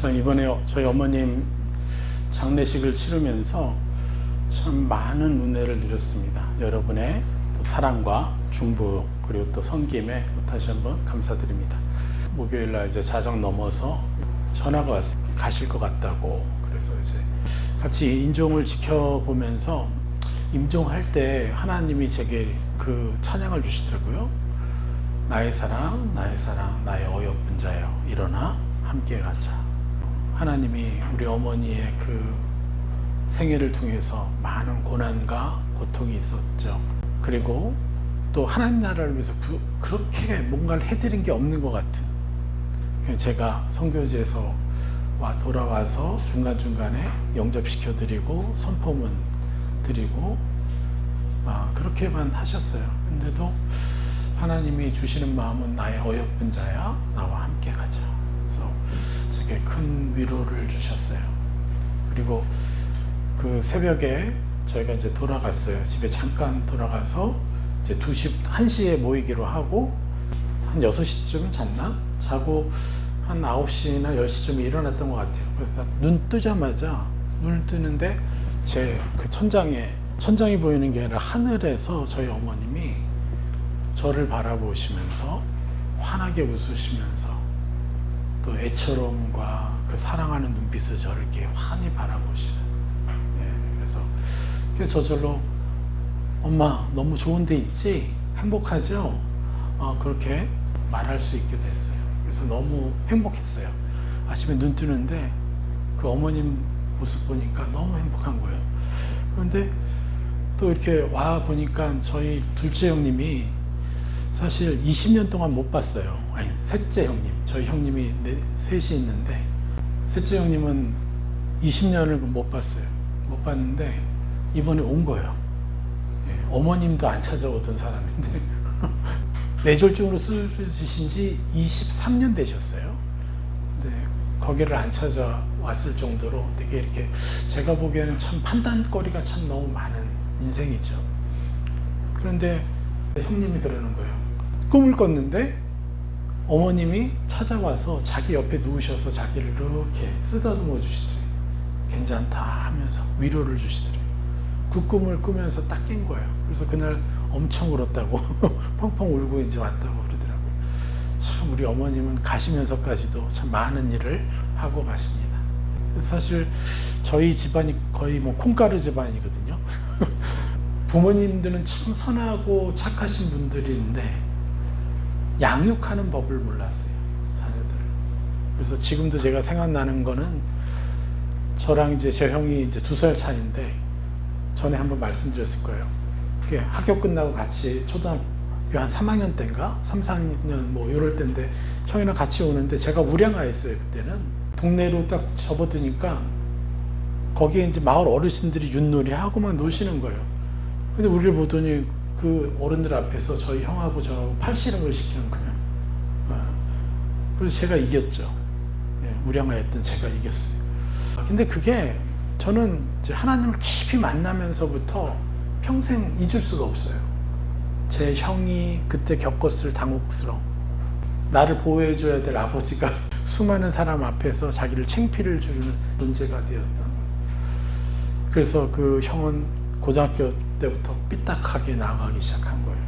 저 이번에 저희 어머님 장례식을 치르면서 참 많은 은혜를 누렸습니다. 여러분의 또 사랑과 중보 그리고 또 섬김에 다시 한번 감사드립니다. 목요일 날 이제 자정 넘어서 전화가 왔어요. 가실 것 같다고. 그래서 이제 같이 인종을 지켜보면서 임종할 때 하나님이 제게 그 찬양을 주시더라고요. 나의 사랑, 나의 사랑, 나의 어여쁜 자여, 일어나 함께 가자. 하나님이 우리 어머니의 그 생애를 통해서 많은 고난과 고통이 있었죠. 그리고 또 하나님 나라를 위해서 그렇게 뭔가를 해드린 게 없는 것 같은, 제가 선교지에서 돌아와서 중간중간에 영접시켜드리고 선포문 드리고 그렇게만 하셨어요. 근데도 하나님이 주시는 마음은 나의 어여쁜 자야, 나와 함께 가자. 그래서 제게 큰 위로를 주셨어요. 그리고 그 새벽에 저희가 이제 돌아갔어요. 집에 잠깐 돌아가서 이제 1시에 모이기로 하고 한 6시쯤 잤나? 자고 한 9시나 10시쯤 일어났던 것 같아요. 그래서 눈 뜨자마자 눈을 뜨는데 제 그 천장이 보이는 게 아니라 하늘에서 저희 어머님이 저를 바라보시면서 환하게 웃으시면서 또 애처로움과 그 사랑하는 눈빛을 저를 이렇게 환히 바라보시는. 그래서 저절로 엄마 너무 좋은 데 있지? 행복하죠? 그렇게 말할 수 있게 됐어요. 그래서 너무 행복했어요. 아침에 눈 뜨는데 그 어머님 모습 보니까 너무 행복한 거예요. 그런데 또 이렇게 와 보니까 저희 둘째 형님이 사실 20년 동안 못 봤어요. 아니, 셋째 형님. 저희 형님이 셋이 있는데 셋째 형님은 20년을 못 봤어요. 못 봤는데 이번에 온 거예요. 어머님도 안 찾아오던 사람인데 뇌졸중으로 쓰러지신 지 23년 되셨어요. 근데 거기를 안 찾아왔을 정도로 되게 이렇게 제가 보기에는 참 판단거리가 참 너무 많은 인생이죠. 그런데 형님이 그러는 거예요. 꿈을 꿨는데 어머님이 찾아와서 자기 옆에 누우셔서 자기를 이렇게 쓰다듬어 주시더래요. 괜찮다 하면서 위로를 주시더래요. 그 꿈을 꾸면서 딱 깬 거예요. 그래서 그날 엄청 울었다고 펑펑 울고 이제 왔다고 그러더라고요. 참 우리 어머님은 가시면서까지도 참 많은 일을 하고 가십니다. 사실 저희 집안이 거의 뭐 콩가루 집안이거든요. 부모님들은 참 선하고 착하신 분들인데 양육하는 법을 몰랐어요, 자녀들을. 그래서 지금도 제가 생각나는 거는 저랑 이제 제 형이 이제 2살 차이인데 전에 한번 말씀드렸을 거예요. 학교 끝나고 같이 초등학교 한 3학년 때인가 3, 4학년 뭐 이럴 때인데 형이랑 같이 오는데 제가 우량아였어요. 그때는 동네로 딱 접어드니까 거기에 이제 마을 어르신들이 윷놀이 하고 막 노시는 거예요. 근데 우리를 보더니 그 어른들 앞에서 저희 형하고 저하고 팔씨름을 시키는 거예요. 그래서 제가 이겼죠. 우량아였던 제가 이겼어요. 근데 그게 저는 이제 하나님을 깊이 만나면서부터 평생 잊을 수가 없어요. 제 형이 그때 겪었을 당혹스러움, 나를 보호해줘야 될 아버지가 수많은 사람 앞에서 자기를 창피를 주는 존재가 되었던. 그래서 그 형은 고등학교 때부터 삐딱하게 나가기 시작한 거예요.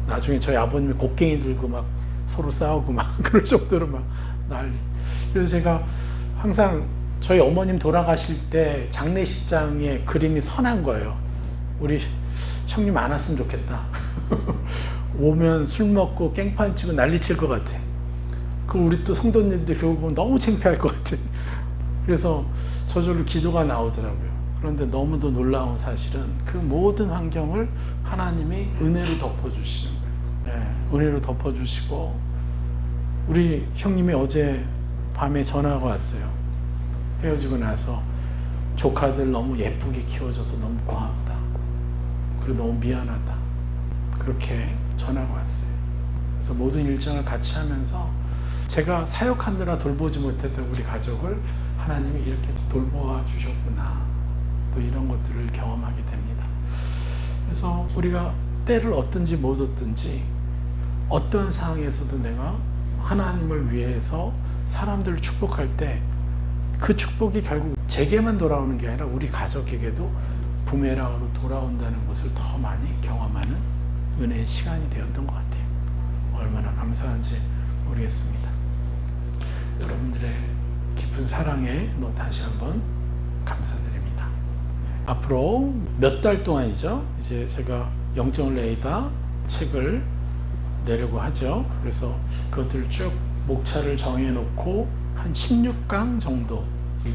나중에 저희 아버님이 곡괭이 들고 막 서로 싸우고 막 그럴 정도로 막 난리. 그래서 제가 항상 저희 어머님 돌아가실 때 장례식장에 그림이 선한 거예요. 우리 형님 안 왔으면 좋겠다. 오면 술 먹고 깽판 치고 난리 칠 것 같아. 그 우리 또 성도님들 결국 보면 너무 창피할 것 같아. 그래서 저절로 기도가 나오더라고요. 그런데 너무도 놀라운 사실은 그 모든 환경을 하나님이 은혜로 덮어주시는 거예요. 은혜로 덮어주시고 우리 형님이 어제 밤에 전화가 왔어요. 헤어지고 나서 조카들 너무 예쁘게 키워줘서 너무 고맙다. 그리고 너무 미안하다. 그렇게 전화가 왔어요. 그래서 모든 일정을 같이 하면서 제가 사역하느라 돌보지 못했던 우리 가족을 하나님이 이렇게 돌보아 주셨구나. 또 이런 것들을 경험하게 됩니다. 그래서 우리가 때를 얻든지 못 얻든지 어떠한 상황에서도 내가 하나님을 위해서 사람들을 축복할 때 그 축복이 결국 제게만 돌아오는 게 아니라 우리 가족에게도 부메랑으로 돌아온다는 것을 더 많이 경험하는 은혜의 시간이 되었던 것 같아요. 얼마나 감사한지 모르겠습니다. 여러분들의 깊은 사랑에 다시 한번 감사드립니다. 앞으로 몇 달 동안이죠. 이제 제가 영적을 내다 책을 내려고 하죠. 그래서 그것들을 쭉 목차를 정해놓고 한 16강 정도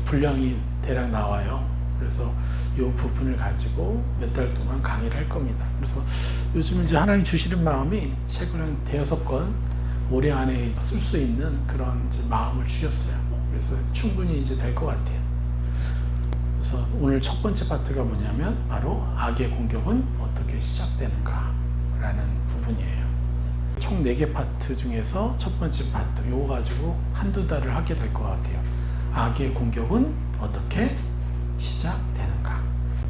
분량이 대략 나와요. 그래서 이 부분을 가지고 몇 달 동안 강의를 할 겁니다. 그래서 요즘 이제 하나님 주시는 마음이 책을 한 5권 올해 안에 쓸 수 있는 그런 이제 마음을 주셨어요. 그래서 충분히 이제 될 것 같아요. 그래서 오늘 첫 번째 파트가 뭐냐면 바로 악의 공격은 어떻게 시작되는가 라는 부분이에요. 총 4개 파트 중에서 첫 번째 파트 요거 가지고 한두 달을 하게 될 것 같아요. 악의 공격은 어떻게 시작되는가.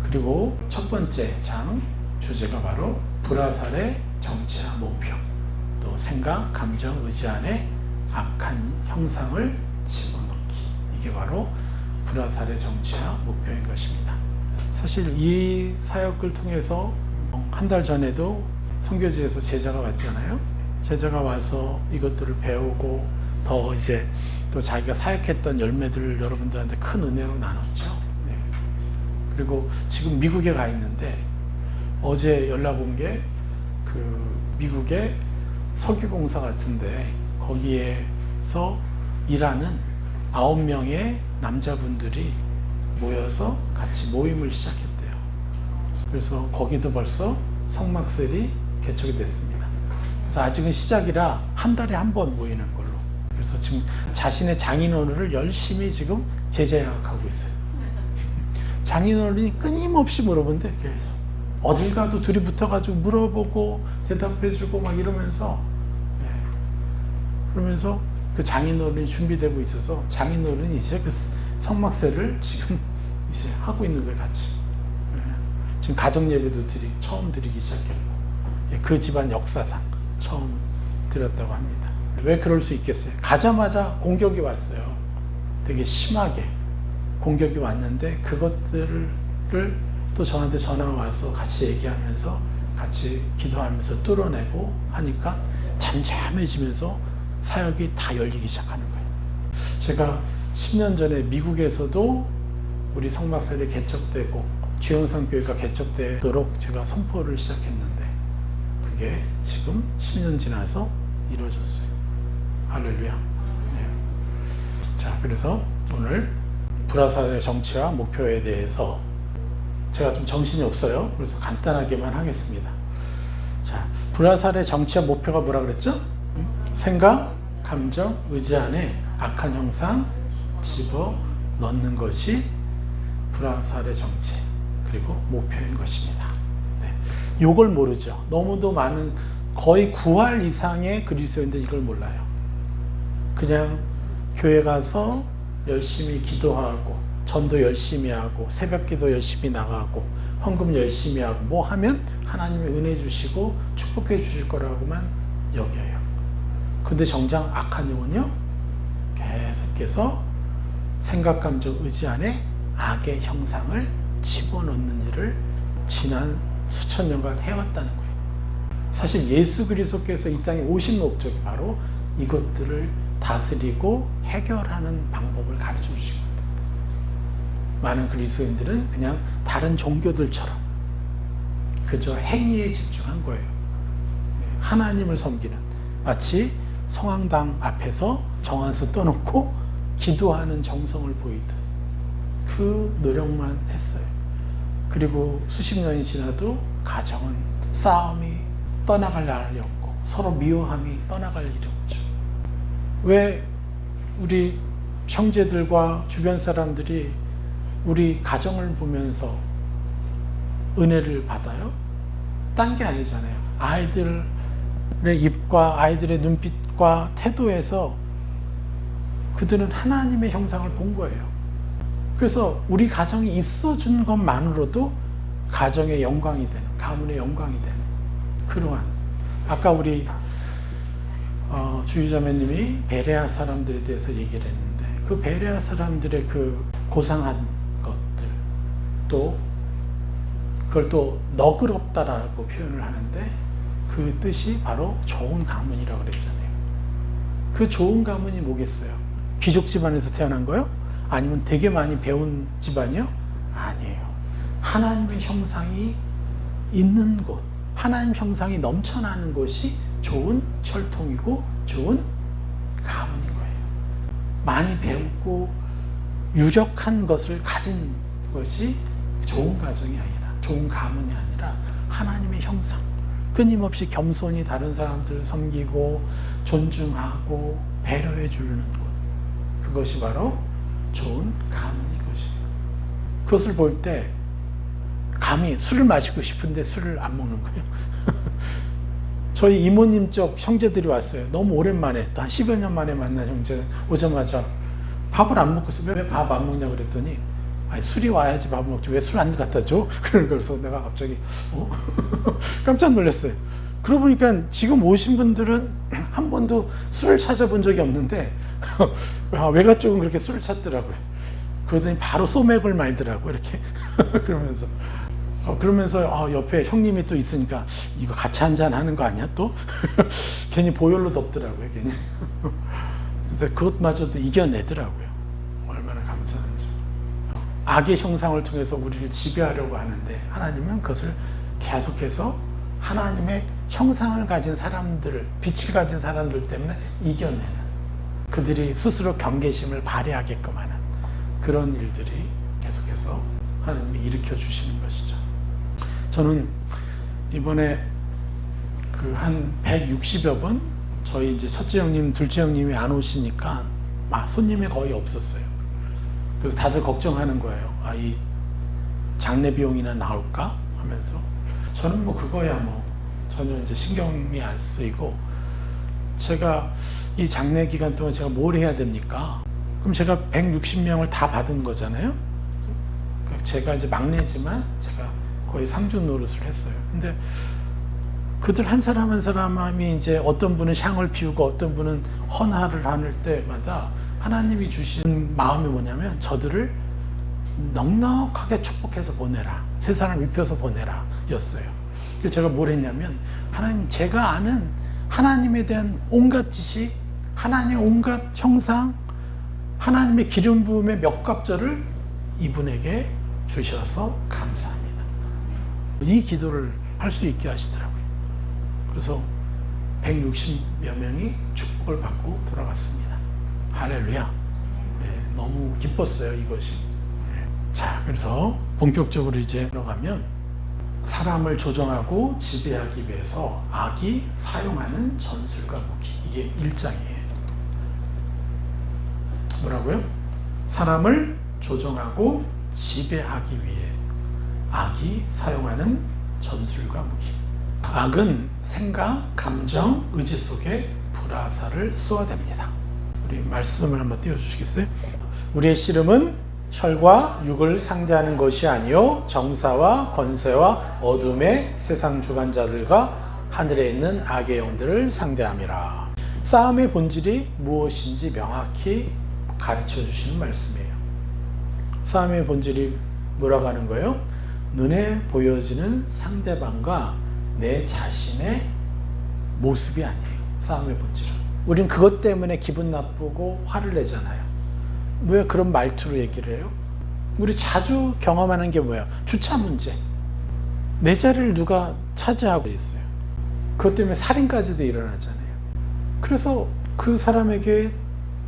그리고 첫 번째 장 주제가 바로 불화살의 정체와 목표, 또 생각, 감정, 의지 안에 악한 형상을 집어넣기. 이게 바로 불화살의 정체와 목표인 것입니다. 사실 이 사역을 통해서 한 달 전에도 선교지에서 제자가 왔잖아요. 제자가 와서 이것들을 배우고 더 이제 또 자기가 사역했던 열매들을 여러분들한테 큰 은혜로 나눴죠. 네. 그리고 지금 미국에 가 있는데 어제 연락 온 게 그 미국의 석유공사 같은데 거기에서 일하는 9명의 남자분들이 모여서 같이 모임을 시작했대요. 그래서 거기도 벌써 성막셀이 개척이 됐습니다. 그래서 아직은 시작이라 한 달에 한 번 모이는 걸로. 그래서 지금 자신의 장인어른을 열심히 지금 제자양학하고 있어요. 장인어른이 끊임없이 물어본대. 계속 어딜 가도 둘이 붙어가지고 물어보고 대답해주고 막 이러면서, 네. 그러면서 그 장인어른이 준비되고 있어서 장인어른이 이제 그 성막셀을 지금 이제 하고 있는 거예요, 같이. 네. 지금 가정 예배도 처음 드리기 시작했고, 그 집안 역사상 처음 드렸다고 합니다. 왜 그럴 수 있겠어요? 가자마자 공격이 왔어요. 되게 심하게 공격이 왔는데 그것들을 또 저한테 전화가 와서 같이 얘기하면서 같이 기도하면서 뚫어내고 하니까 잠잠해지면서 사역이 다 열리기 시작하는 거예요. 제가 10년 전에 미국에서도 우리 성막셀이 개척되고 주영상교회가 개척되도록 제가 선포를 시작했는데 그게 지금 10년 지나서 이루어졌어요. 할렐루야. 네. 자, 그래서 오늘 불화살의 정체와 목표에 대해서 제가 좀 정신이 없어요. 그래서 간단하게만 하겠습니다. 자, 불화살의 정체와 목표가 뭐라 그랬죠? 생각, 감정, 의지 안에 악한 형상 집어 넣는 것이 불화살의 정체 그리고 목표인 것입니다. 네. 요걸 모르죠. 너무도 많은 거의 9할 이상의 그리스도인들 이걸 몰라요. 그냥 교회 가서 열심히 기도하고 전도 열심히 하고 새벽기도 열심히 나가고 헌금 열심히 하고 뭐 하면 하나님이 은혜 주시고 축복해 주실 거라고만 여겨요. 근데 정작 악한 영은요 계속해서 생각, 감정, 의지 안에 악의 형상을 집어넣는 일을 지난 수천 년간 해왔다는 거예요. 사실 예수 그리스도께서 이 땅에 오신 목적이 바로 이것들을 다스리고 해결하는 방법을 가르쳐 주신 겁니다. 많은 그리스도인들은 그냥 다른 종교들처럼 그저 행위에 집중한 거예요. 하나님을 섬기는, 마치 성황당 앞에서 정한수 떠놓고 기도하는 정성을 보이듯 그 노력만 했어요. 그리고 수십 년이 지나도 가정은 싸움이 떠나갈 날이 없고 서로 미워함이 떠나갈 일이 없죠. 왜 우리 형제들과 주변 사람들이 우리 가정을 보면서 은혜를 받아요? 딴 게 아니잖아요. 아이들의 입과 아이들의 눈빛과 태도에서 그들은 하나님의 형상을 본 거예요. 그래서 우리 가정이 있어준 것만으로도 가정의 영광이 되는, 가문의 영광이 되는 그러한, 아까 우리 주의자매님이 베레아 사람들에 대해서 얘기를 했는데 그 베레아 사람들의 그 고상한 것들 또 그걸 또 너그럽다라고 표현을 하는데 그 뜻이 바로 좋은 가문이라고 그랬잖아요. 그 좋은 가문이 뭐겠어요? 귀족 집안에서 태어난 거요? 아니면 되게 많이 배운 집안이요? 아니에요. 하나님의 형상이 있는 곳, 하나님 형상이 넘쳐나는 곳이 좋은 혈통이고 좋은 가문인 거예요. 많이 배우고 유력한 것을 가진 것이 좋은 가정이 아니라, 좋은 가문이 아니라 하나님의 형상, 끊임없이 겸손히 다른 사람들을 섬기고 존중하고 배려해 주는 것, 그것이 바로 좋은 가문인 것이에요. 그것을 볼 때 감히 술을 마시고 싶은데 술을 안 먹는 거예요. 저희 이모님 쪽 형제들이 왔어요. 너무 오랜만에, 또 한 10여 년 만에 만난 형제 오자마자 밥을 안 먹고 있어요. 왜 밥 안 먹냐고 그랬더니 아니, 술이 와야지 밥을 먹지 왜 술 안 갖다 줘? 그래서 내가 갑자기 깜짝 놀랐어요. 그러고 보니까 지금 오신 분들은 한 번도 술을 찾아본 적이 없는데 외가 쪽은 그렇게 술을 찾더라고요. 그러더니 바로 소맥을 말더라고 이렇게 그러면서 옆에 형님이 또 있으니까 이거 같이 한잔 하는 거 아니야 또? 괜히 보혈로 덮더라고요 괜히. 근데 그것마저도 이겨내더라고요. 얼마나 감사한지. 악의 형상을 통해서 우리를 지배하려고 하는데 하나님은 그것을 계속해서 하나님의 형상을 가진 사람들을, 빛을 가진 사람들 때문에 이겨내는, 그들이 스스로 경계심을 발휘하게끔 하는 그런 일들이 계속해서 하나님이 일으켜 주시는 것이죠. 저는 이번에 그 한 160여 분, 저희 이제 첫째 형님, 둘째 형님이 안 오시니까 손님이 거의 없었어요. 그래서 다들 걱정하는 거예요. 이 장례 비용이나 나올까 하면서 저는 뭐 그거야 뭐 전혀 이제 신경이 안 쓰이고, 제가 이 장례 기간 동안 제가 뭘 해야 됩니까? 그럼 제가 160명을 다 받은 거잖아요. 제가 이제 막내지만 제가 거의 상주 노릇을 했어요. 근데 그들 한 사람 한 사람이 이제 어떤 분은 향을 피우고 어떤 분은 헌화를 하는 때마다 하나님이 주시는 마음이 뭐냐면 저들을 넉넉하게 축복해서 보내라, 세상을 입혀서 보내라 였어요. 그래서 제가 뭘 했냐면, 하나님, 제가 아는 하나님에 대한 온갖 지식, 하나님의 온갖 형상, 하나님의 기름 부음의 몇 갑절을 이분에게 주셔서 감사합니다. 이 기도를 할 수 있게 하시더라고요. 그래서 160여 명이 축복을 받고 돌아갔습니다. 할렐루야. 네, 너무 기뻤어요, 이것이. 네. 자, 그래서 본격적으로 이제 들어가면 사람을 조정하고 지배하기 위해서 악이 사용하는 전술과 무기. 이게 1장이에요. 뭐라고요? 사람을 조정하고 지배하기 위해 악이 사용하는 전술과 무기. 악은 생각, 감정, 의지 속에 불화살을 쏘아댑니다. 우리 말씀을 한번 띄워주시겠어요? 우리의 씨름은 혈과 육을 상대하는 것이 아니요 정사와 권세와 어둠의 세상 주관자들과 하늘에 있는 악의 영들을 상대함이라. 싸움의 본질이 무엇인지 명확히 가르쳐 주시는 말씀이에요. 싸움의 본질이 뭐라고 하는 거예요? 눈에 보여지는 상대방과 내 자신의 모습이 아니에요. 싸움의 본질은. 우린 그것 때문에 기분 나쁘고 화를 내잖아요. 왜 그런 말투로 얘기를 해요? 우리 자주 경험하는 게 뭐예요? 주차 문제. 내 자리를 누가 차지하고 있어요. 그것 때문에 살인까지도 일어나잖아요. 그래서 그 사람에게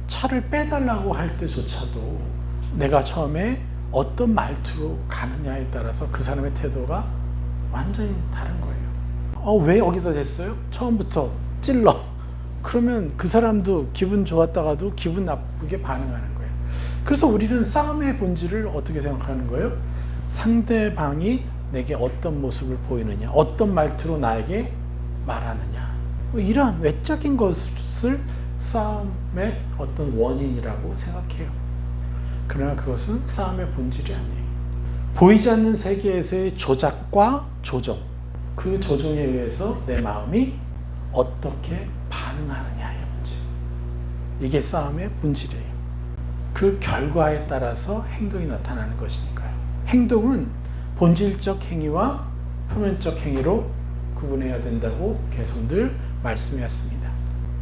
차를 빼달라고 할 때조차도 내가 처음에 어떤 말투로 가느냐에 따라서 그 사람의 태도가 완전히 다른 거예요. 왜 여기다 댔어요? 처음부터 찔러. 그러면 그 사람도 기분 좋았다가도 기분 나쁘게 반응하는 거예요. 그래서 우리는 싸움의 본질을 어떻게 생각하는 거예요? 상대방이 내게 어떤 모습을 보이느냐, 어떤 말투로 나에게 말하느냐, 이러한 외적인 것을 싸움의 어떤 원인이라고 생각해요. 그러나 그것은 싸움의 본질이 아니에요. 보이지 않는 세계에서의 조작과 조정, 그 조정에 의해서 내 마음이 어떻게 반응하느냐예요. 이게 싸움의 본질이에요. 그 결과에 따라서 행동이 나타나는 것이니까요. 행동은 본질적 행위와 표면적 행위로 구분해야 된다고 계속 늘 말씀해왔습니다.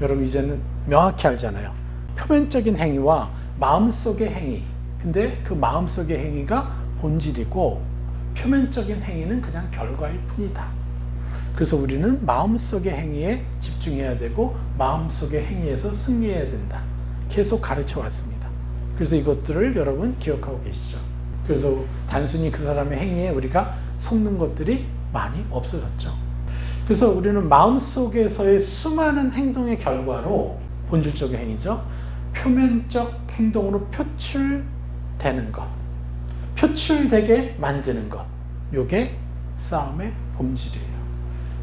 여러분 이제는 명확히 알잖아요. 표면적인 행위와 마음속의 행위. 근데 그 마음속의 행위가 본질이고 표면적인 행위는 그냥 결과일 뿐이다. 그래서 우리는 마음속의 행위에 집중해야 되고 마음속의 행위에서 승리해야 된다. 계속 가르쳐 왔습니다. 그래서 이것들을 여러분 기억하고 계시죠? 그래서 단순히 그 사람의 행위에 우리가 속는 것들이 많이 없어졌죠. 그래서 우리는 마음속에서의 수많은 행동의 결과로 본질적인 행위죠. 표면적 행동으로 표출되는 것, 표출되게 만드는 것, 이게 싸움의 본질이에요.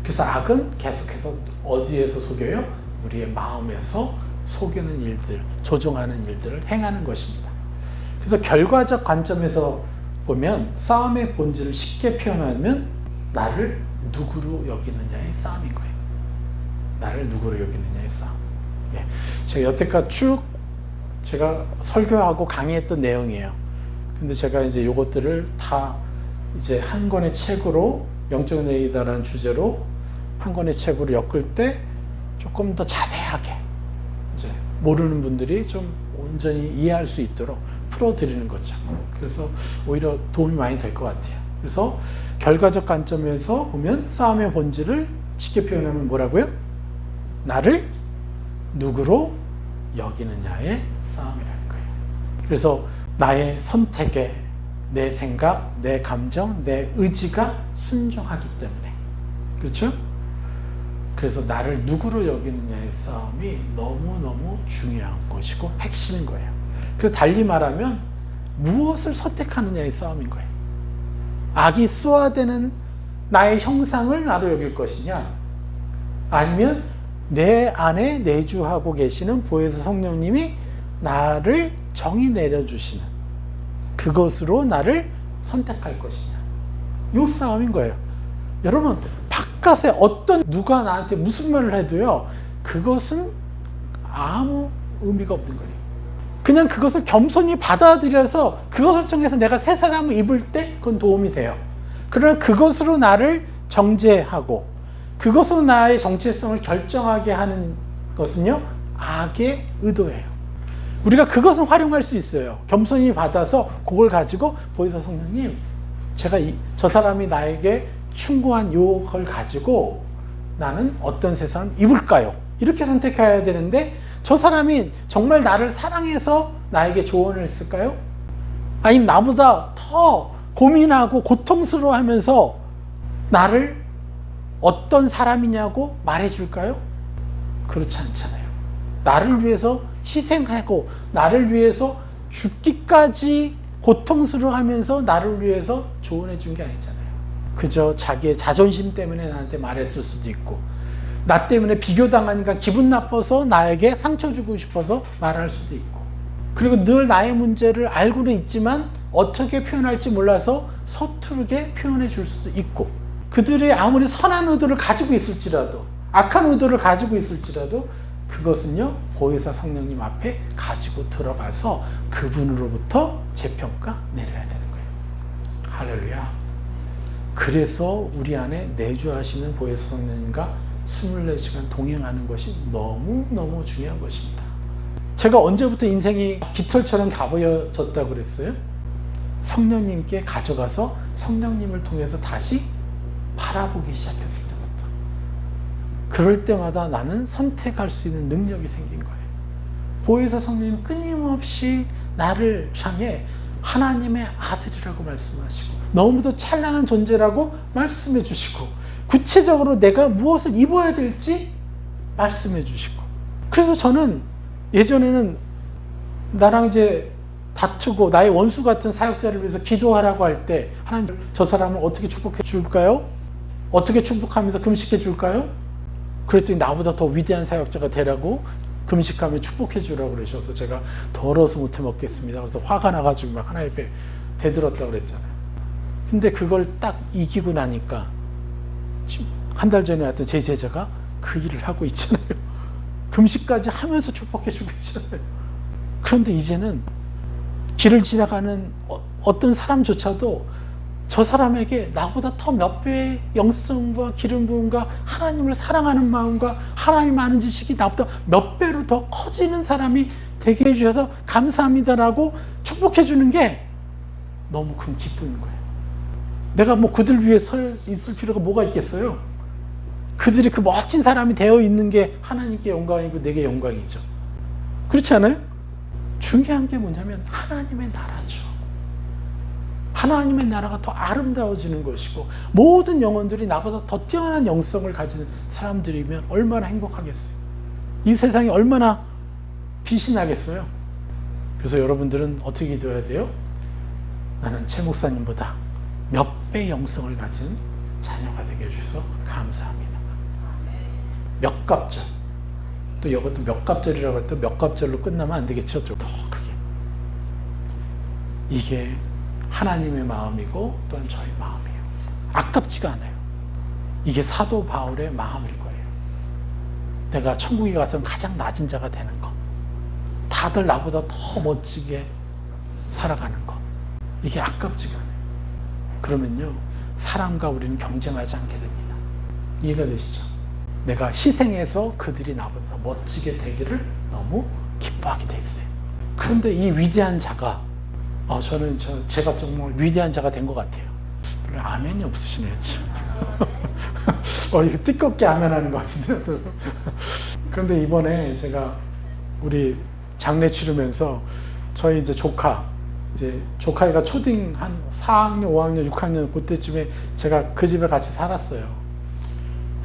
그래서 악은 계속해서 어디에서 속여요? 우리의 마음에서 속이는 일들, 조종하는 일들을 행하는 것입니다. 그래서 결과적 관점에서 보면 싸움의 본질을 쉽게 표현하면 나를 누구로 여기느냐의 싸움인 거예요. 나를 누구로 여기느냐의 싸움. 예. 제가 여태까지 쭉 제가 설교하고 강의했던 내용이에요. 근데 제가 이제 이것들을 다 이제 한 권의 책으로 영적 내이다라는 주제로 한 권의 책으로 엮을 때 조금 더 자세하게 이제 모르는 분들이 좀 온전히 이해할 수 있도록 풀어드리는 거죠. 그래서 오히려 도움이 많이 될 것 같아요. 그래서 결과적 관점에서 보면 싸움의 본질을 쉽게 표현하면 뭐라고요? 나를 누구로 여기느냐의 싸움이라는 거예요. 그래서 나의 선택에 내 생각, 내 감정, 내 의지가 순종하기 때문에. 그렇죠? 그래서 나를 누구로 여기느냐의 싸움이 너무너무 중요한 것이고 핵심인 거예요. 그래서 달리 말하면 무엇을 선택하느냐의 싸움인 거예요. 악이 쏘아대는 나의 형상을 나로 여길 것이냐, 아니면 내 안에 내주하고 계시는 보혜사 성령님이 나를 정의 내려주시는 그것으로 나를 선택할 것이냐, 이 싸움인 거예요. 여러분 바깥에 어떤 누가 나한테 무슨 말을 해도요, 그것은 아무 의미가 없는 거예요. 그냥 그것을 겸손히 받아들여서 그것을 통해서 내가 새 사람을 입을 때 그건 도움이 돼요. 그러나 그것으로 나를 정죄하고 그것으로 나의 정체성을 결정하게 하는 것은요, 악의 의도예요. 우리가 그것은 활용할 수 있어요. 겸손히 받아서 그걸 가지고 보혜사 성령님, 제가 저 사람이 나에게 충고한 요걸 가지고 나는 어떤 세상을 입을까요? 이렇게 선택해야 되는데 저 사람이 정말 나를 사랑해서 나에게 조언을 했을까요? 아니면 나보다 더 고민하고 고통스러워하면서 나를 어떤 사람이냐고 말해줄까요? 그렇지 않잖아요. 나를 위해서 희생하고 나를 위해서 죽기까지 고통스러워하면서 나를 위해서 조언해 준 게 아니잖아요. 그저 자기의 자존심 때문에 나한테 말했을 수도 있고, 나 때문에 비교당하니까 기분 나빠서 나에게 상처 주고 싶어서 말할 수도 있고, 그리고 늘 나의 문제를 알고는 있지만 어떻게 표현할지 몰라서 서투르게 표현해 줄 수도 있고, 그들이 아무리 선한 의도를 가지고 있을지라도, 악한 의도를 가지고 있을지라도 그것은요, 보혜사 성령님 앞에 가지고 들어가서 그분으로부터 재평가 내려야 되는 거예요. 할렐루야. 그래서 우리 안에 내주하시는 보혜사 성령님과 24시간 동행하는 것이 너무너무 중요한 것입니다. 제가 언제부터 인생이 깃털처럼 가보여졌다고 그랬어요? 성령님께 가져가서 성령님을 통해서 다시 바라보기 시작했을 때부터. 그럴 때마다 나는 선택할 수 있는 능력이 생긴 거예요. 보혜사 성령님 끊임없이 나를 향해 하나님의 아들이라고 말씀하시고 너무도 찬란한 존재라고 말씀해 주시고 구체적으로 내가 무엇을 입어야 될지 말씀해 주시고, 그래서 저는 예전에는 나랑 이제 다투고 나의 원수 같은 사역자를 위해서 기도하라고 할 때 하나님 저 사람을 어떻게 축복해 줄까요? 어떻게 축복하면서 금식해 줄까요? 그랬더니 나보다 더 위대한 사역자가 되라고 금식하며 축복해 주라고 그러셔서 제가 더러워서 못해 먹겠습니다. 그래서 화가 나가지고 막 하나님 앞에 대들었다고 그랬잖아요. 근데 그걸 딱 이기고 나니까 지금 한 달 전에 왔던 제 제자가 그 일을 하고 있잖아요. 금식까지 하면서 축복해 주고 있잖아요. 그런데 이제는 길을 지나가는 어떤 사람조차도 저 사람에게 나보다 더 몇 배의 영성과 기름 부음과 하나님을 사랑하는 마음과 하나님 아는 지식이 나보다 몇 배로 더 커지는 사람이 되게 해주셔서 감사합니다라고 축복해 주는 게 너무 큰 기쁨인 거예요. 내가 뭐 그들 위해 있을 필요가 뭐가 있겠어요? 그들이 그 멋진 사람이 되어 있는 게 하나님께 영광이고 내게 영광이죠. 그렇지 않아요? 중요한 게 뭐냐면 하나님의 나라죠. 하나님의 나라가 더 아름다워지는 것이고 모든 영혼들이 나보다 더 뛰어난 영성을 가진 사람들이면 얼마나 행복하겠어요. 이 세상이 얼마나 빛이 나겠어요. 그래서 여러분들은 어떻게 기도해야 돼요? 나는 최 목사님보다 몇 배 영성을 가진 자녀가 되게 해주셔서 감사합니다. 몇 갑절. 또 이것도 몇 갑절이라고 할 때 몇 갑절로 끝나면 안 되겠죠. 좀 더 크게. 이게 하나님의 마음이고 또한 저의 마음이에요. 아깝지가 않아요. 이게 사도 바울의 마음일 거예요. 내가 천국에 가서는 가장 낮은 자가 되는 거. 다들 나보다 더 멋지게 살아가는 거. 이게 아깝지가 않아요. 그러면요, 사람과 우리는 경쟁하지 않게 됩니다. 이해가 되시죠? 내가 희생해서 그들이 나보다 더 멋지게 되기를 너무 기뻐하게 돼 있어요. 그런데 이 위대한 자가 제가 정말 위대한 자가 된 것 같아요. 별로 아멘이 없으시네요. 이거 띠껍게 아멘하는 것 같은데. 그런데 이번에 제가 우리 장례 치르면서 저희 이제 조카애가 초딩 한 4학년, 5학년, 6학년 그때쯤에 제가 그 집에 같이 살았어요.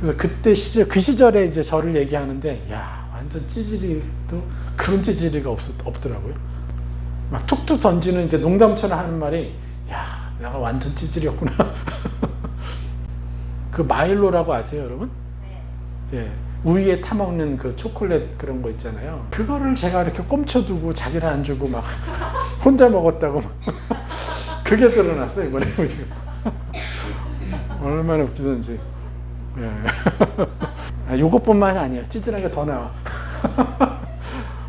그래서 그 시절에 이제 저를 얘기하는데, 야, 완전 찌질이도 그런 찌질이가 없더라고요. 막 툭툭 던지는 이제 농담처럼 하는 말이, 야, 내가 완전 찌질이었구나. 그 마일로라고 아세요, 여러분? 예. 우유에 타먹는 그 초콜릿 그런 거 있잖아요. 그거를 제가 이렇게 꼼쳐두고 자기를 안 주고 막 혼자 먹었다고. 그게 드러났어요, 이번에. 얼마나 웃기던지. 예. 요것뿐만이 아니에요. 찌질한 게 더 나와.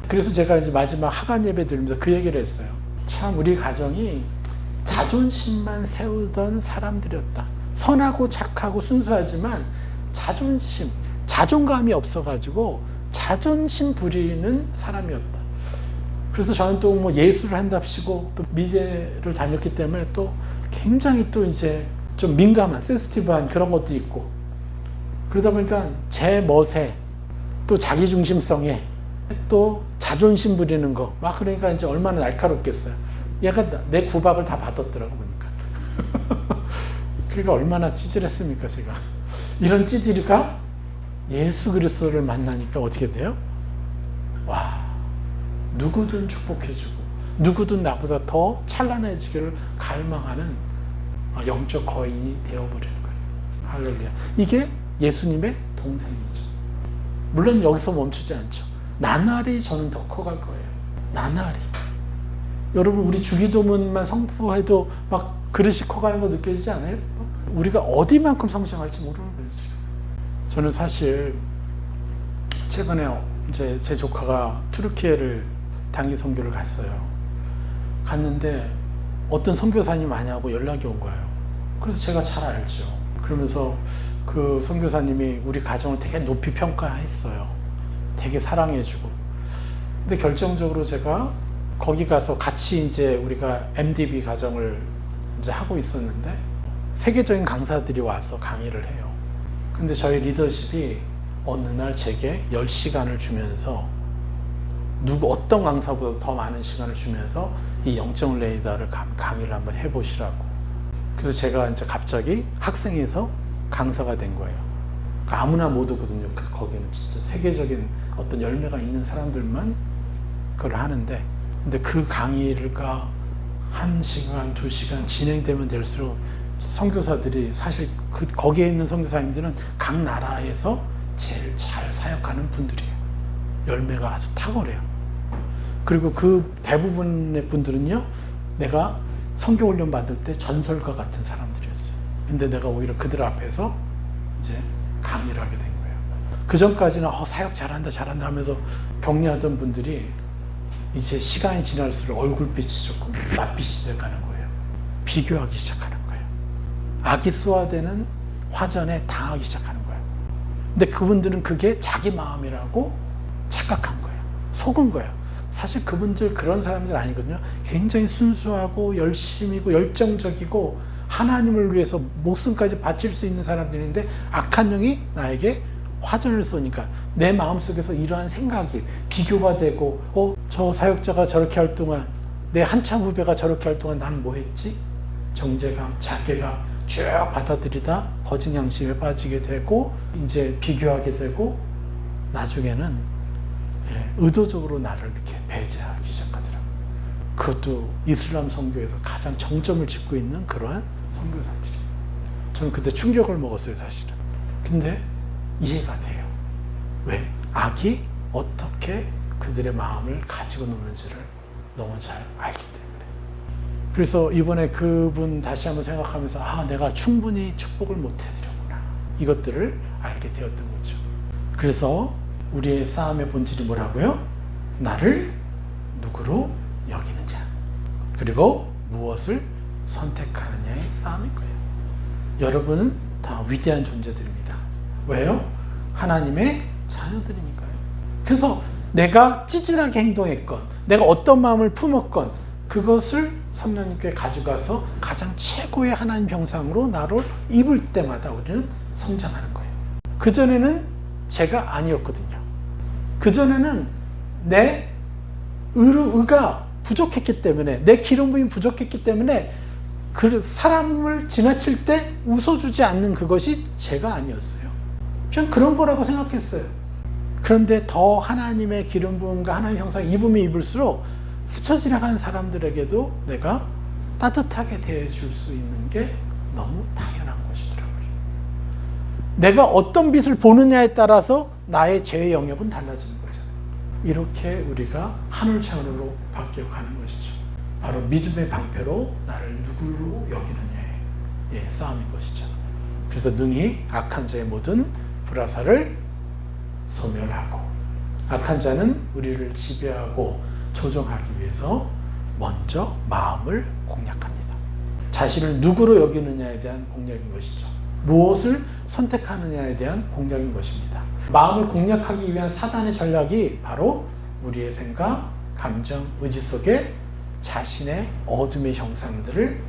그래서 제가 이제 마지막 하간 예배 드리면서 그 얘기를 했어요. 참 우리 가정이 자존심만 세우던 사람들이었다. 선하고 착하고 순수하지만 자존감이 없어가지고 자존심 부리는 사람이었다. 그래서 저는 또 뭐 예술을 한답시고 또 미대를 다녔기 때문에 또 굉장히 또 이제 좀 민감한, 센시티브한 그런 것도 있고, 그러다 보니까 제 멋에 또 자기중심성에 또 자존심 부리는 거 막, 그러니까 이제 얼마나 날카롭겠어요. 얘가 내 구박을 다 받았더라고 보니까. 그러니까 얼마나 찌질했습니까, 제가. 이런 찌질이가 예수 그리스도를 만나니까 어떻게 돼요? 와, 누구든 축복해주고 누구든 나보다 더 찬란해지기를 갈망하는 영적 거인이 되어버리는 거예요. 할렐루야. 이게 예수님의 동생이죠. 물론 여기서 멈추지 않죠. 나날이 저는 더 커갈 거예요. 나날이. 여러분, 우리 주기도문만 선포해도 막 그릇이 커가는 거 느껴지지 않아요? 우리가 어디만큼 성장할지 모르는 거예요. 저는 사실 최근에 이제 제 조카가 투르키예를 단기 선교를 갔어요. 갔는데 어떤 선교사님 많냐고 연락이 온 거예요. 그래서 제가 잘 알죠. 그러면서 그 선교사님이 우리 가정을 되게 높이 평가했어요. 되게 사랑해주고. 근데 결정적으로 제가 거기 가서 같이 이제 우리가 MDB 가정을 이제 하고 있었는데 세계적인 강사들이 와서 강의를 해요. 근데 저희 리더십이 어느 날 제게 10시간을 주면서 어떤 강사보다 더 많은 시간을 주면서 이 영적 레이더를 강의를 한번 해보시라고. 그래서 제가 이제 갑자기 학생에서 강사가 된 거예요. 그러니까 아무나 못 오거든요. 거기는 진짜 세계적인 어떤 열매가 있는 사람들만 그걸 하는데, 근데 그 강의가 1시간, 2시간 진행되면 될수록 선교사들이 사실 거기에 있는 선교사님들은 각 나라에서 제일 잘 사역하는 분들이에요. 열매가 아주 탁월해요. 그리고 그 대부분의 분들은요, 내가 선교 훈련 받을 때 전설가 같은 사람들이었어요. 근데 내가 오히려 그들 앞에서 이제 강의를 하게 된 거예요. 그 전까지는 사역 잘한다 하면서 격려하던 분들이 이제 시간이 지날수록 얼굴빛이 조금 낯빛이 돼가는 거예요. 비교하기 시작하는 거예요. 아기수화되는 화전에 당하기 시작하는 거예요. 근데 그분들은 그게 자기 마음이라고 착각한 거예요. 속은 거예요. 사실 그분들 그런 사람들 아니거든요. 굉장히 순수하고 열심이고 열정적이고 하나님을 위해서 목숨까지 바칠 수 있는 사람들인데 악한 영이 나에게 화전을 쏘니까 내 마음속에서 이러한 생각이 비교가 되고 저 사역자가 저렇게 할 동안 내 한참 후배가 저렇게 할 동안 나는 뭐 했지? 정죄감, 자괴감 쭉 받아들이다 거짓 양심에 빠지게 되고 이제 비교하게 되고 나중에는 의도적으로 나를 이렇게 배제하기 시작하더라고요. 그것도 이슬람 선교에서 가장 정점을 찍고 있는 그러한 선교사들이. 저는 그때 충격을 먹었어요, 사실은. 근데 이해가 돼요. 왜? 악이 어떻게 그들의 마음을 가지고 노는지를 너무 잘 알기 때문에. 그래서 이번에 그분 다시 한번 생각하면서 내가 충분히 축복을 못 해드렸구나. 이것들을 알게 되었던 거죠. 그래서 우리의 싸움의 본질이 뭐라고요? 나를 누구로 여기느냐. 그리고 무엇을 선택하느냐의 싸움인 거예요. 여러분은 다 위대한 존재들입니다. 왜요? 하나님의 자녀들이니까요. 그래서 내가 찌질하게 행동했건 내가 어떤 마음을 품었건 그것을 성령님께 가져가서 가장 최고의 하나님 형상으로 나를 입을 때마다 우리는 성장하는 거예요. 그전에는 제가 아니었거든요. 그전에는 내 의가 부족했기 때문에 내 기름 부음이 부족했기 때문에 그 사람을 지나칠 때 웃어주지 않는 그것이 제가 아니었어요. 그냥 그런 거라고 생각했어요. 그런데 더 하나님의 기름 부음과 하나님 형상 입으면 입을수록 스쳐 지나간 사람들에게도 내가 따뜻하게 대해줄 수 있는 게 너무 당연한 것이더라고요. 내가 어떤 빛을 보느냐에 따라서 나의 죄의 영역은 달라지는 거잖아요. 이렇게 우리가 하늘 차원으로 바뀌어가는 것이죠. 바로 믿음의 방패로 나를 누구로 여기느냐의 싸움인 것이죠. 그래서 능히 악한 자의 모든 불화살을 소멸하고 악한 자는 우리를 지배하고 조종하기 위해서 먼저 마음을 공략합니다. 자신을 누구로 여기느냐에 대한 공략인 것이죠. 무엇을 선택하느냐에 대한 공략인 것입니다. 마음을 공략하기 위한 사단의 전략이 바로 우리의 생각, 감정, 의지 속에 자신의 어둠의 형상들을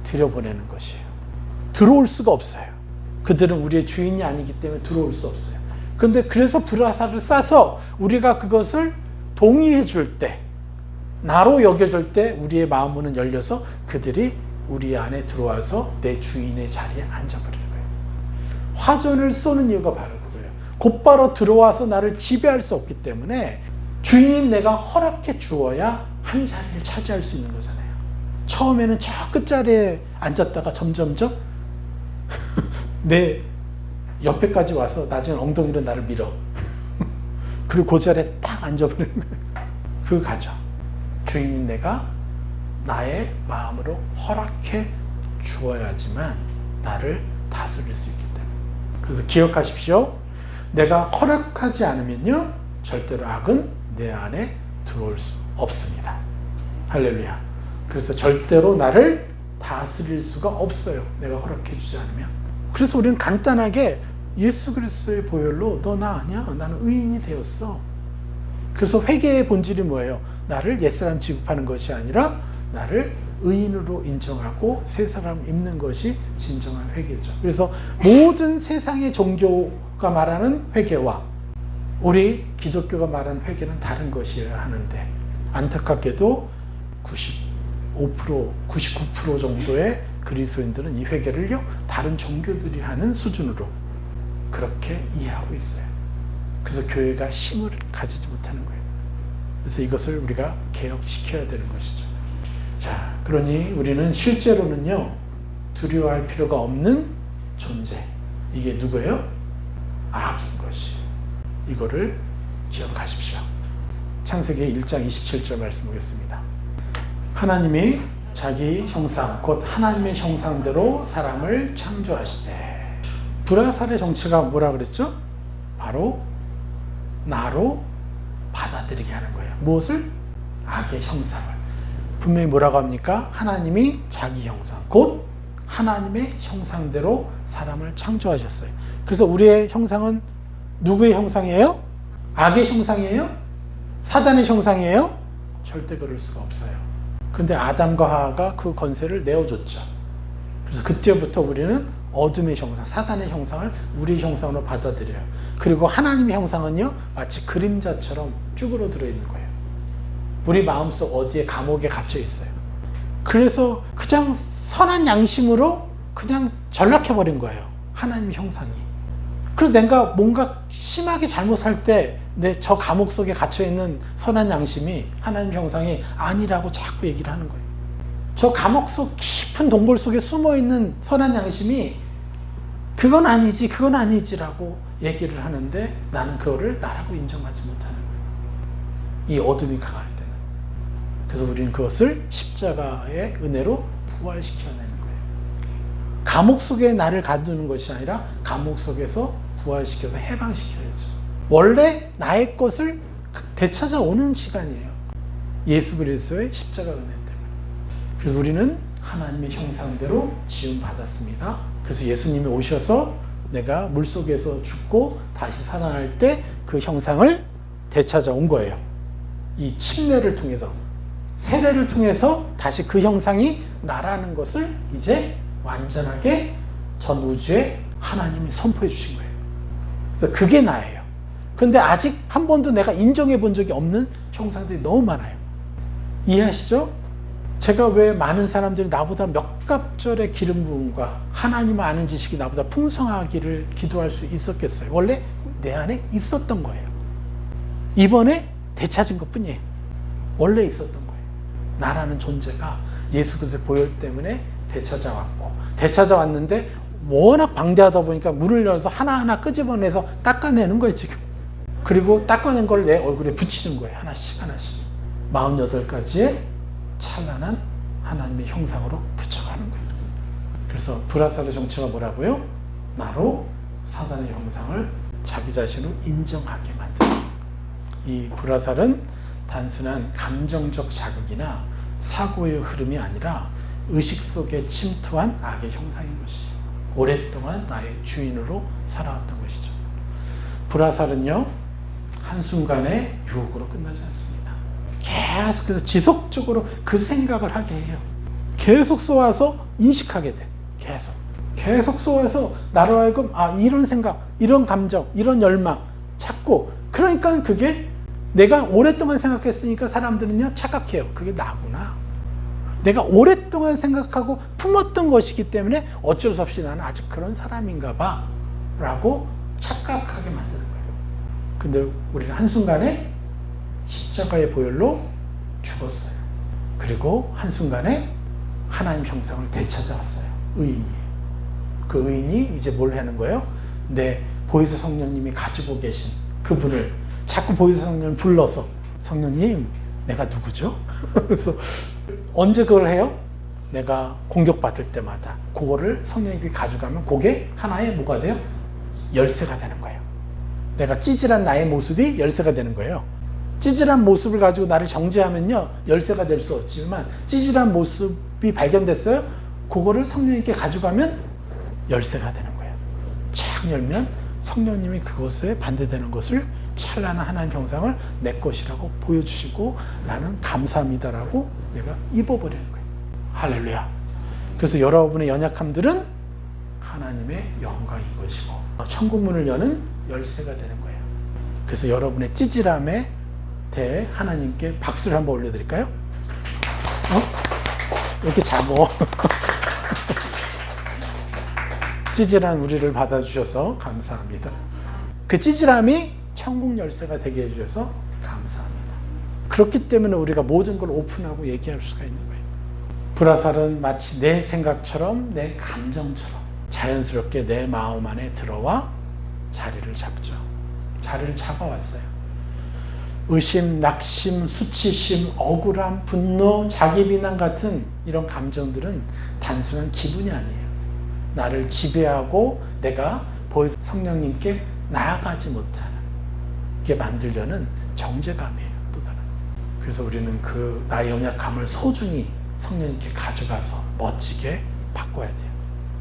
들여보내는 것이에요. 들어올 수가 없어요. 그들은 우리의 주인이 아니기 때문에 들어올 수 없어요. 그런데 그래서 불화살을 쏴서 우리가 그것을 동의해 줄 때, 나로 여겨줄 때 우리의 마음문은 열려서 그들이 우리 안에 들어와서 내 주인의 자리에 앉아버리는 거예요. 화전을 쏘는 이유가 바로 그거예요. 곧바로 들어와서 나를 지배할 수 없기 때문에 주인인 내가 허락해 주어야 한 자리를 차지할 수 있는 거잖아요. 처음에는 저 끝자리에 앉았다가 점점점 내 옆에까지 와서 나중에 엉덩이로 나를 밀어. 그리고 그 자리에 딱 앉아버리는 거예요. 그 과정. 주인인 내가 나의 마음으로 허락해 주어야지만 나를 다스릴 수 있기 때문에. 그래서 기억하십시오. 내가 허락하지 않으면요, 절대로 악은 내 안에 들어올 수 없습니다. 할렐루야. 그래서 절대로 나를 다스릴 수가 없어요. 내가 허락해 주지 않으면. 그래서 우리는 간단하게 예수 그리스도의 보혈로 너 나 아니야. 나는 의인이 되었어. 그래서 회개의 본질이 뭐예요? 나를 옛사람 취급하는 것이 아니라 나를 의인으로 인정하고 새 사람 입는 것이 진정한 회개죠. 그래서 모든 세상의 종교가 말하는 회개와 우리 기독교가 말하는 회개는 다른 것이어야 하는데 안타깝게도 95%, 99% 정도의 그리스도인들은 이 회개를요 다른 종교들이 하는 수준으로 그렇게 이해하고 있어요. 그래서 교회가 힘을 가지지 못하는 거예요. 그래서 이것을 우리가 개혁시켜야 되는 것이죠. 자, 그러니 우리는 실제로는요 두려워할 필요가 없는 존재. 이게 누구예요? 악인 것이. 이거를 기억하십시오. 창세기 1장 27절 말씀 보겠습니다. 하나님이 자기 형상, 곧 하나님의 형상대로 사람을 창조하시되. 불화살의 정체가 뭐라 그랬죠? 바로 나로 받아들이게 하는 거예요. 무엇을? 악의 형상을. 분명히 뭐라고 합니까? 하나님이 자기 형상, 곧 하나님의 형상대로 사람을 창조하셨어요. 그래서 우리의 형상은 누구의 형상이에요? 악의 형상이에요? 사단의 형상이에요? 절대 그럴 수가 없어요. 근데 아담과 하와가 그 권세를 내어줬죠. 그래서 그때부터 우리는 어둠의 형상, 사단의 형상을 우리의 형상으로 받아들여요. 그리고 하나님의 형상은요, 마치 그림자처럼 쭈그러들어 있는 거예요. 우리 마음속 어디에 감옥에 갇혀 있어요. 그래서 그냥 선한 양심으로 그냥 전락해버린 거예요. 하나님의 형상이. 그래서 내가 뭔가 심하게 잘못할 때 저 감옥 속에 갇혀있는 선한 양심이 하나님 형상이 아니라고 자꾸 얘기를 하는 거예요. 저 감옥 속 깊은 동굴 속에 숨어있는 선한 양심이 그건 아니지, 그건 아니지라고 얘기를 하는데 나는 그거를 나라고 인정하지 못하는 거예요. 이 어둠이 강할 때는. 그래서 우리는 그것을 십자가의 은혜로 부활시켜내는 거예요. 감옥 속에 나를 가두는 것이 아니라 감옥 속에서 부활시켜서 해방시켜야죠. 원래 나의 것을 되찾아오는 시간이에요. 예수 그리스도의 십자가 은혜 때문에. 그래서 우리는 하나님의 형상대로 지음받았습니다. 그래서 예수님이 오셔서 내가 물속에서 죽고 다시 살아날 때 그 형상을 되찾아온 거예요. 이 침례를 통해서, 세례를 통해서 다시 그 형상이 나라는 것을 이제 완전하게 전 우주에 하나님이 선포해 주신 거예요. 그래서 그게 나예요. 근데 아직 한 번도 내가 인정해 본 적이 없는 형상들이 너무 많아요. 이해하시죠? 제가 왜 많은 사람들이 나보다 몇 갑절의 기름 부음과 하나님을 아는 지식이 나보다 풍성하기를 기도할 수 있었겠어요? 원래 내 안에 있었던 거예요. 이번에 되찾은 것 뿐이에요. 원래 있었던 거예요. 나라는 존재가 예수 그리스도의 보혈 때문에 되찾아왔는데 워낙 방대하다 보니까 문을 열어서 하나하나 끄집어내서 닦아내는 거예요, 지금. 그리고 닦아낸 걸 내 얼굴에 붙이는 거예요. 하나씩 48가지의 찬란한 하나님의 형상으로 붙여가는 거예요. 그래서 브라사르 정치가 뭐라고요? 나로 사단의 형상을 자기 자신을 인정하게 만드는. 이 브라살은 단순한 감정적 자극이나 사고의 흐름이 아니라 의식 속에 침투한 악의 형상인 것이에요. 오랫동안 나의 주인으로 살아왔던 것이죠. 브라살은요, 한순간에 유혹으로 끝나지 않습니다. 계속해서 지속적으로 그 생각을 하게 해요. 계속 쏘아서 인식하게 돼. 계속 쏘아서 나로 하여금 이런 생각, 이런 감정, 이런 열망 찾고, 그러니까 그게 내가 오랫동안 생각했으니까 사람들은요 착각해요. 그게 나구나. 내가 오랫동안 생각하고 품었던 것이기 때문에 어쩔 수 없이 나는 아직 그런 사람인가 봐 라고 착각하게 만드는 거예요. 근데 우리는 한순간에 십자가의 보혈로 죽었어요. 그리고 한순간에 하나님 형상을 되찾아왔어요. 의인이에요. 그 의인이 이제 뭘 하는 거예요? 보혜사 성령님이 가지고 계신 그분을 자꾸 보혜사 성령을 불러서, 성령님 내가 누구죠? 그래서 언제 그걸 해요? 내가 공격받을 때마다 그거를 성령님이 가져가면 그게 하나의 뭐가 돼요? 열쇠가 되는 거예요. 내가 찌질한 나의 모습이 열쇠가 되는 거예요. 찌질한 모습을 가지고 나를 정죄하면요 열쇠가 될 수 없지만, 찌질한 모습이 발견됐어요? 그거를 성령님께 가져가면 열쇠가 되는 거예요. 착 열면 성령님이 그것에 반대되는 것을 찬란한 하나님 형상을 내 것이라고 보여주시고 나는 감사합니다라고 내가 입어버리는 거예요. 할렐루야. 그래서 여러분의 연약함들은 하나님의 영광인 것이고 천국문을 여는 열쇠가 되는 거예요. 그래서 여러분의 찌질함에 대해 하나님께 박수를 한번 올려드릴까요? 이렇게 작어. 찌질한 우리를 받아주셔서 감사합니다. 그 찌질함이 천국 열쇠가 되게 해주셔서 감사합니다. 그렇기 때문에 우리가 모든 걸 오픈하고 얘기할 수가 있는 거예요. 브라살은 마치 내 생각처럼, 내 감정처럼 자연스럽게 내 마음 안에 들어와 자리를 잡죠. 자리를 잡아왔어요. 의심, 낙심, 수치심, 억울함, 분노, 자기 비난 같은 이런 감정들은 단순한 기분이 아니에요. 나를 지배하고 내가 성령님께 나아가지 못하게 만들려는 정죄감이에요. 또 다른. 그래서 우리는 그 나의 연약함을 소중히 성령님께 가져가서 멋지게 바꿔야 돼요.